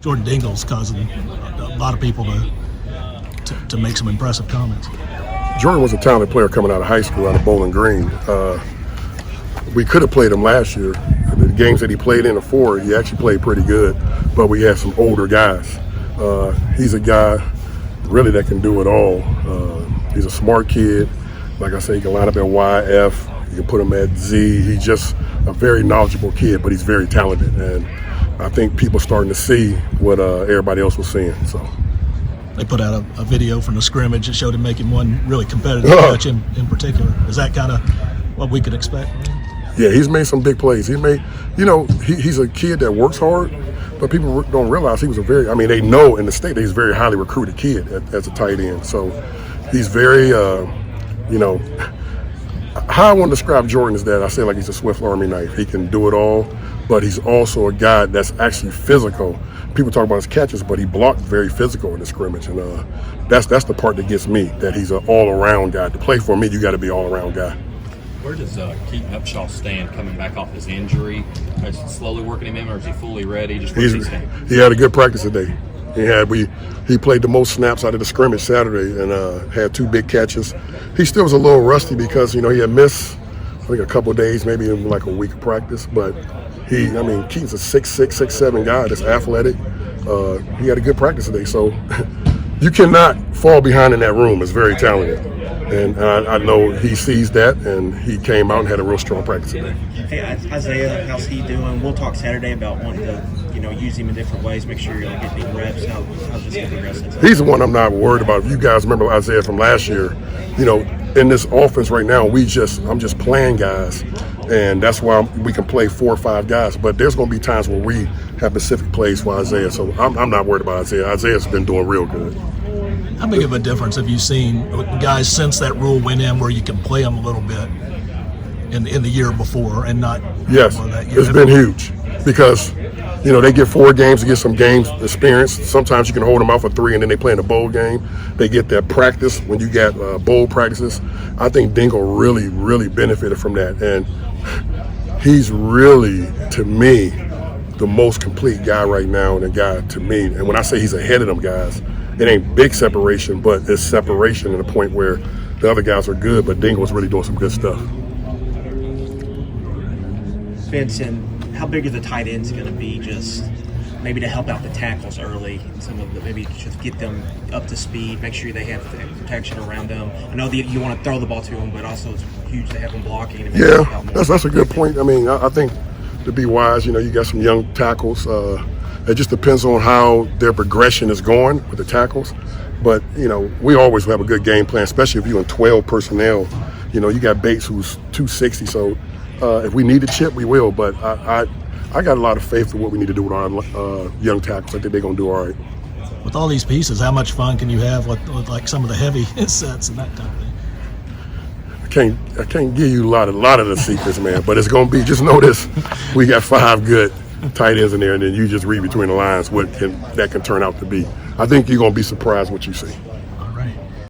Jordan Dingle's causing a lot of people to make some impressive comments. Jordan was a talented player coming out of high school, out of Bowling Green. We could have played him last year. The games that he played in the four, he actually played pretty good, but we had some older guys. He's a guy really that can do it all. He's a smart kid. Like I say, he can line up at YF, you can put him at Z. He's just a very knowledgeable kid, but he's very talented. And I think people starting to see what everybody else was seeing. So they put out a video from the scrimmage that showed him making one really competitive catch in particular. Is that kind of what we could expect? Yeah, he's made some big plays. He's a kid that works hard, but people don't realize he was they know in the state that he's a very highly recruited kid as a tight end. So he's very, how I want to describe Jordan is that I say like he's a Swift Army knife. He can do it all, but he's also a guy that's actually physical. People talk about his catches, but he blocked very physical in the scrimmage, and that's the part that gets me, that he's an all-around guy. To play for me, you got to be an all-around guy. Where does Keaton Upshaw stand coming back off his injury? Is he slowly working him in, or is he fully ready? He had a good practice today. He played the most snaps out of the scrimmage Saturday and had 2 big catches. He still was a little rusty because he had missed I think a couple of days, maybe even like a week of practice. But Keaton's a 6'6", 6'7" guy that's athletic. He had a good practice today, so you cannot fall behind in that room. It's very talented. And I know he sees that, and he came out and had a real strong practice today. Hey, Isaiah, how's he doing? We'll talk Saturday about wanting to, use him in different ways, make sure you're getting reps. How's this going to progress? He's the one I'm not worried about. You guys remember Isaiah from last year. In this offense right now, I'm just playing guys, and that's why we can play 4 or 5 guys. But there's going to be times where we have specific plays for Isaiah, so I'm not worried about Isaiah. Isaiah's been doing real good. How big of a difference have you seen guys since that rule went in where you can play them a little bit in the year before and not? Yes, that year? It's been huge because they get 4 games to get some games experience. Sometimes you can hold them out for 3 and then they play in a bowl game. They get that practice when you get bowl practices. I think Dingle really, really benefited from that, and he's really, to me, the most complete guy right now, and a guy to me. And when I say he's ahead of them guys, it ain't big separation, but it's separation to the point where the other guys are good, but Dingle's really doing some good stuff. Vincent, how big are the tight ends going to be, just maybe to help out the tackles early, and some of the, maybe just get them up to speed, make sure they have the protection around them? I know that you want to throw the ball to them, but also it's huge to have them blocking. And yeah, that's a good point. I think to be wise, you got some young tackles. It just depends on how their progression is going with the tackles. But, we always have a good game plan, especially if you're in 12 personnel. You got Bates who's 260, so if we need to chip, we will. But I got a lot of faith in what we need to do with our young tackles. I think they're going to do all right. With all these pieces, how much fun can you have with like some of the heavy sets and that type of thing? I can't give you a lot of the secrets, man, but it's going to be, just know this, we got 5 good tight ends in there, and then you just read between the lines what that can turn out to be. I think you're going to be surprised what you see.